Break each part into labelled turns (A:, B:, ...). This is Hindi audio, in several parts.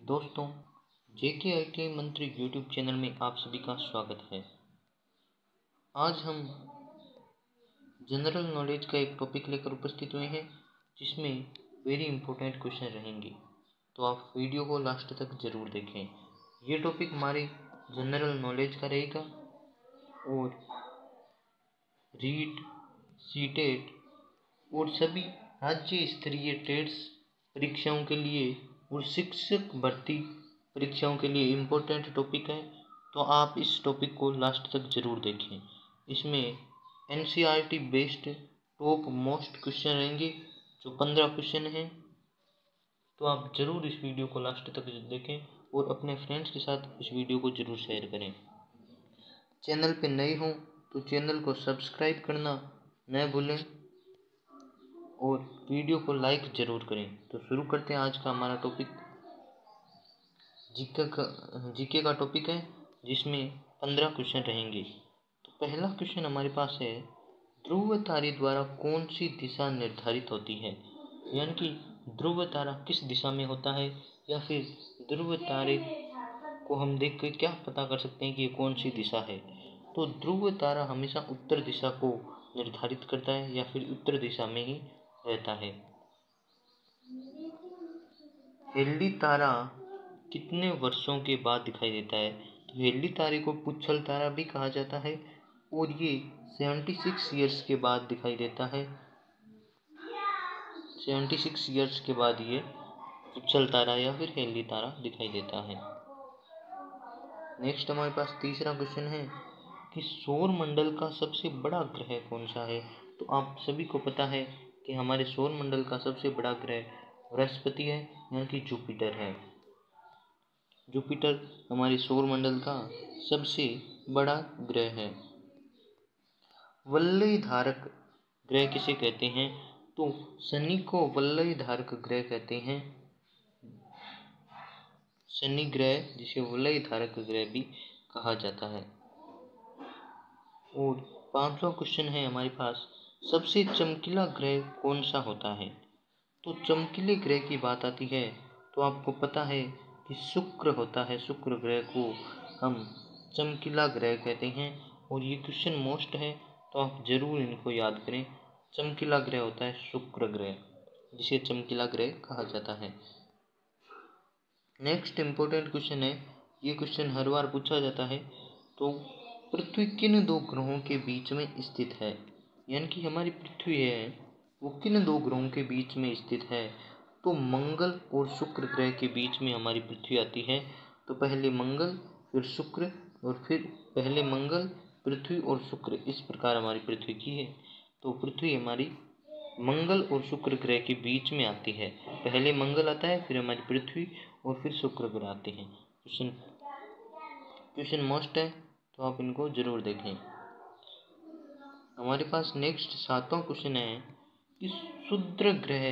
A: दोस्तों, जेके आईटीआई मंत्री यूट्यूब चैनल में आप सभी का स्वागत है। आज हम जनरल नॉलेज का एक टॉपिक लेकर उपस्थित हुए हैं जिसमें वेरी इंपॉर्टेंट क्वेश्चन रहेंगे, तो आप वीडियो को लास्ट तक जरूर देखें। ये टॉपिक हमारे जनरल नॉलेज का रहेगा और रीट, सीटेट और सभी राज्य स्तरीय टेट्स परीक्षाओं के लिए और शिक्षक भर्ती परीक्षाओं के लिए इम्पोर्टेंट टॉपिक है, तो आप इस टॉपिक को लास्ट तक जरूर देखें। इसमें NCERT based top most question रहेंगे जो 15 क्वेश्चन हैं, तो आप जरूर इस वीडियो को लास्ट तक देखें और अपने फ्रेंड्स के साथ इस वीडियो को जरूर शेयर करें। चैनल पे नए हों तो चैनल को सब्सक्राइब करना न भूलें और वीडियो को लाइक जरूर करें। तो शुरू करते हैं आज का हमारा टॉपिक। जीके का टॉपिक है जिसमें 15 क्वेश्चन रहेंगे। तो पहला क्वेश्चन हमारे पास है, ध्रुव तारे द्वारा कौन सी दिशा निर्धारित होती है? यानी कि ध्रुव तारा किस दिशा में होता है, या फिर ध्रुव तारे को हम देख कर क्या पता कर सकते हैं कि ये कौन सी दिशा है? तो ध्रुव तारा हमेशा उत्तर दिशा को निर्धारित करता है या फिर उत्तर दिशा में ही रहता है। हेली तारा कितने वर्षों के बाद दिखाई देता है? तो हेली तारे को पुच्छल तारा भी कहा जाता है और ये 76 ईयर्स के बाद दिखाई देता है। 76 ईयर्स के बाद ये पुच्छल तारा या फिर हेली तारा दिखाई देता है। नेक्स्ट हमारे पास तीसरा क्वेश्चन है कि सौर मंडल का सबसे बड़ा ग्रह कौन सा है? तो आप सभी को पता है कि हमारे सौर मंडल का सबसे बड़ा ग्रह बृहस्पति है, यानी कि जुपिटर है। जुपिटर हमारे सौर मंडल का सबसे बड़ा ग्रह है। वलय धारक ग्रह किसे कहते हैं? तो शनि को वलय धारक ग्रह कहते हैं। शनि ग्रह जिसे वलय धारक ग्रह भी कहा जाता है। और पांचवा क्वेश्चन है हमारे पास, सबसे चमकीला ग्रह कौन सा होता है? तो चमकीले ग्रह की बात आती है तो आपको पता है कि शुक्र होता है। शुक्र ग्रह को हम चमकीला ग्रह कहते हैं और ये क्वेश्चन मोस्ट है, तो आप जरूर इनको याद करें। चमकीला ग्रह होता है शुक्र ग्रह, जिसे चमकीला ग्रह कहा जाता है। नेक्स्ट इम्पोर्टेंट क्वेश्चन है, ये क्वेश्चन हर बार पूछा जाता है, तो पृथ्वी किन दो ग्रहों के बीच में स्थित है? यानी कि हमारी पृथ्वी है वो किन दो ग्रहों के बीच में स्थित है? तो मंगल और शुक्र ग्रह के बीच में हमारी पृथ्वी आती है। तो पहले मंगल फिर शुक्र और फिर पहले मंगल पृथ्वी और शुक्र, इस प्रकार हमारी पृथ्वी की है। तो पृथ्वी हमारी मंगल और शुक्र ग्रह के बीच में आती है। पहले मंगल आता है, फिर हमारी पृथ्वी और फिर शुक्र ग्रह आते हैं। क्वेश्चन मोस्ट है, तो आप इनको जरूर देखें। हमारे पास नेक्स्ट 7वां क्वेश्चन है कि क्षुद्र ग्रह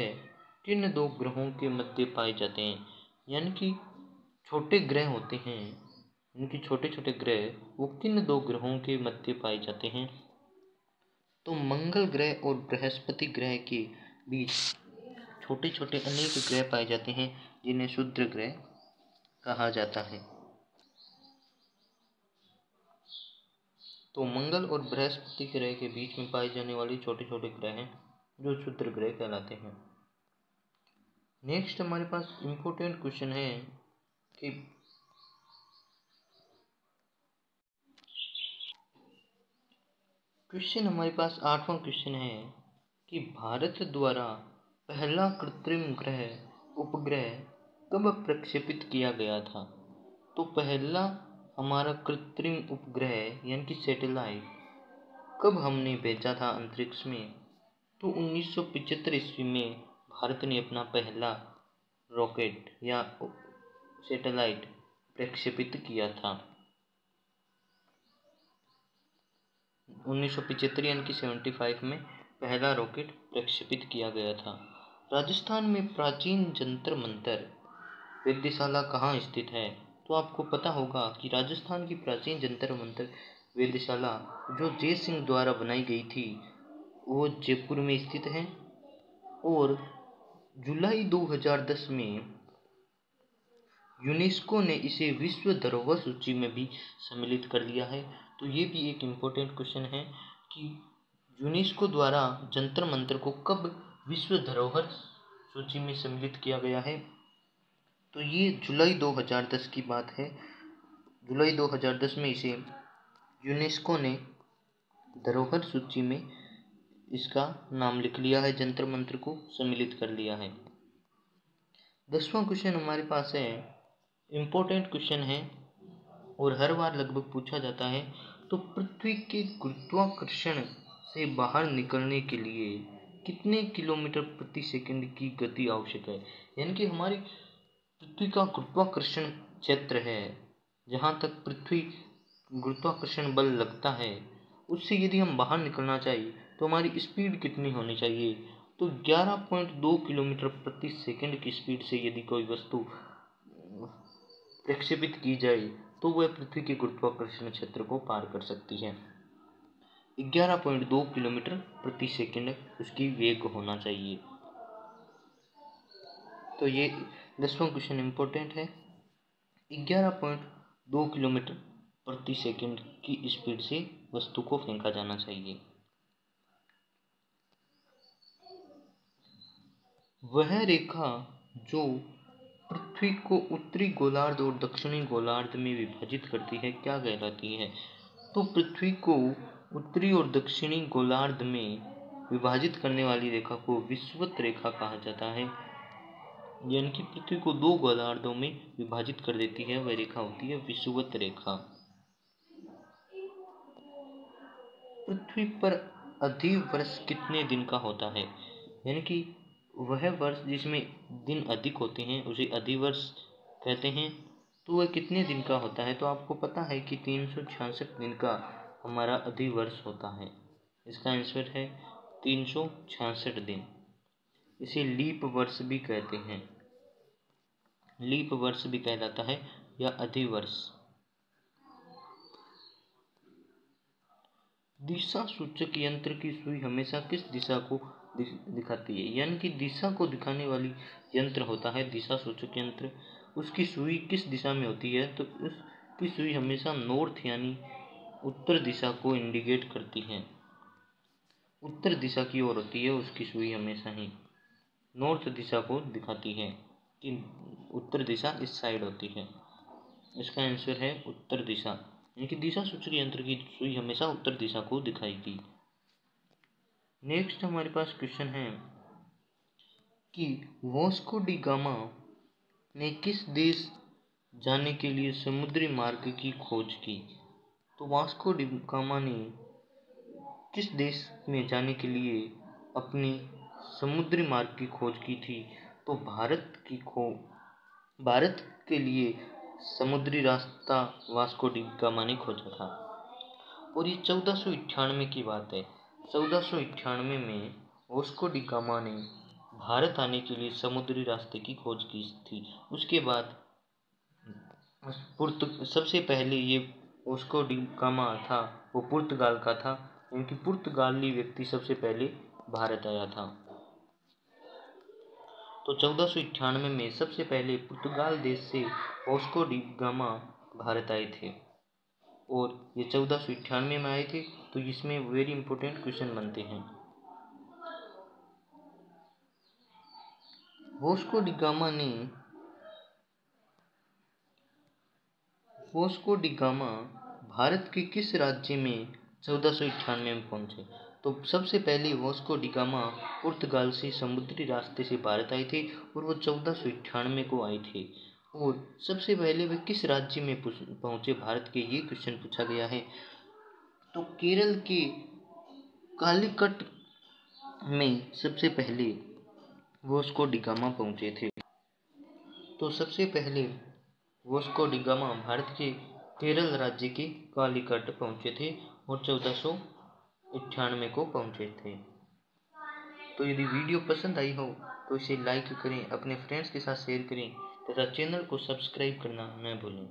A: किन दो ग्रहों के मध्य पाए जाते हैं? यानी कि छोटे ग्रह होते हैं, इनके छोटे छोटे ग्रह वो किन दो ग्रहों के मध्य पाए जाते हैं? तो मंगल ग्रह और बृहस्पति ग्रह के बीच छोटे छोटे अनेक ग्रह पाए जाते हैं जिन्हें क्षुद्र ग्रह कहा जाता है। तो मंगल और बृहस्पति ग्रह के बीच में पाए जाने वाले छोटे छोटे ग्रह हैं जो क्षुद्र ग्रह कहलाते हैं। नेक्स्ट हमारे पास इम्पोर्टेंट क्वेश्चन है कि हमारे पास 8वां क्वेश्चन है कि भारत द्वारा पहला कृत्रिम ग्रह उपग्रह कब प्रक्षेपित किया गया था? तो पहला हमारा कृत्रिम उपग्रह यानी कि सैटेलाइट कब हमने भेजा था अंतरिक्ष में? तो 1975 ईस्वी में भारत ने अपना पहला रॉकेट या सैटेलाइट प्रक्षेपित किया था। 1975 यानी कि 75 में पहला रॉकेट प्रक्षेपित किया गया था। राजस्थान में प्राचीन जंतर मंतर वेधशाला कहाँ स्थित है? तो आपको पता होगा कि राजस्थान की प्राचीन जंतर मंतर वेधशाला जो जय सिंह द्वारा बनाई गई थी वो जयपुर में स्थित है। और जुलाई 2010 में यूनेस्को ने इसे विश्व धरोहर सूची में भी सम्मिलित कर लिया है। तो ये भी एक इम्पोर्टेंट क्वेश्चन है कि यूनेस्को द्वारा जंतर मंतर को कब विश्व धरोहर सूची में सम्मिलित किया गया है। तो ये जुलाई 2010 की बात है। जुलाई 2010 में इसे यूनेस्को ने धरोहर सूची में इसका नाम लिख लिया है, जंतर मंतर को सम्मिलित कर लिया है। 10वां क्वेश्चन हमारे पास है, इम्पोर्टेंट क्वेश्चन है और हर बार लगभग पूछा जाता है। तो पृथ्वी के गुरुत्वाकर्षण से बाहर निकलने के लिए कितने किलोमीटर प्रति सेकंड की गति आवश्यक है। यानी कि हमारी पृथ्वी का गुरुत्वाकर्षण क्षेत्र है, जहाँ तक पृथ्वी गुरुत्वाकर्षण बल लगता है, उससे यदि हम बाहर निकलना चाहिए तो हमारी स्पीड कितनी होनी चाहिए। तो 11.2 किलोमीटर प्रति सेकंड की स्पीड से यदि कोई वस्तु प्रक्षेपित की जाए तो वह पृथ्वी के गुरुत्वाकर्षण क्षेत्र को पार कर सकती है। 11.2 किलोमीटर प्रति सेकंड उसकी वेग होना चाहिए। तो ये 10वां क्वेश्चन इम्पोर्टेंट है। 11.2 किलोमीटर प्रति सेकंड की स्पीड से वस्तु को फेंका जाना चाहिए। वह रेखा जो पृथ्वी को उत्तरी गोलार्ध और दक्षिणी गोलार्ध में विभाजित करती है क्या कहलाती है। तो पृथ्वी को उत्तरी और दक्षिणी गोलार्ध में विभाजित करने वाली रेखा को विषुवत रेखा कहा जाता है। यानी कि पृथ्वी को दो गोलार्धों में विभाजित कर देती है, वह रेखा होती है विषुवत रेखा। पृथ्वी पर अधिवर्ष कितने दिन का होता है। यानी कि वह वर्ष जिसमें दिन अधिक होते हैं उसे अधिवर्ष कहते हैं। तो वह कितने दिन का होता है। तो आपको पता है कि 366 दिन का हमारा अधिवर्ष होता है। इसका आंसर है 366 दिन। इसे लीप वर्ष भी कहते हैं, लीप वर्ष भी कहलाता है या अधिवर्ष। दिशा सूचक यंत्र की सुई हमेशा किस दिशा को दिखाती है। यानी कि दिशा को दिखाने वाली यंत्र होता है दिशा सूचक यंत्र। उसकी सुई किस दिशा में होती है। तो उसकी सुई हमेशा नॉर्थ यानी उत्तर दिशा को इंडिकेट करती है, उत्तर दिशा की ओर होती है उसकी सुई, हमेशा ही नॉर्थ दिशा को दिखाती है कि उत्तर दिशा इस साइड होती है। इसका आंसर है उत्तर दिशा। यानी कि दिशा सूचक यंत्र की सुई हमेशा उत्तर दिशा को दिखाएगी। नेक्स्ट हमारे पास क्वेश्चन है कि वास्को डी गामा ने किस देश जाने के लिए समुद्री मार्ग की खोज की। तो वास्को डी गामा ने किस देश में जाने के लिए अपनी समुद्री मार्ग की खोज की थी। तो भारत के लिए समुद्री रास्ता वास्को डी गामा ने खोजा था। और ये 1498 की बात है। 1498 में वास्को डी गामा ने भारत आने के लिए समुद्री रास्ते की खोज की थी। उसके बाद सबसे पहले ये वास्को डी गामा था वो पुर्तगाल का था, क्योंकि पुर्तगाली व्यक्ति सबसे पहले भारत आया था। तो 1498 में सबसे पहले पुर्तगाल देश से वास्को डी गामा भारत आए थे और ये 1498 में आए थे। तो इसमें वेरी इंपॉर्टेंट क्वेश्चन बनते हैं। वास्को डी गामा भारत के किस राज्य में 1498 में पहुंचे। तो सबसे पहले वास्को डी गामा पुर्तगाल से समुद्री रास्ते से भारत आए थे और वो 1498 को आए थे। और सबसे पहले वे किस राज्य में पहुंचे भारत के, ये क्वेश्चन पूछा गया है। तो केरल के कालीकट में सबसे पहले वास्को डी गामा पहुंचे थे। तो सबसे पहले वास्को डी गामा भारत के केरल राज्य के कालीकट पहुंचे थे और 1498 को पहुंचे थे। तो यदि वीडियो पसंद आई हो तो इसे लाइक करें, अपने फ्रेंड्स के साथ शेयर करें तथा चैनल को सब्सक्राइब करना न भूलें।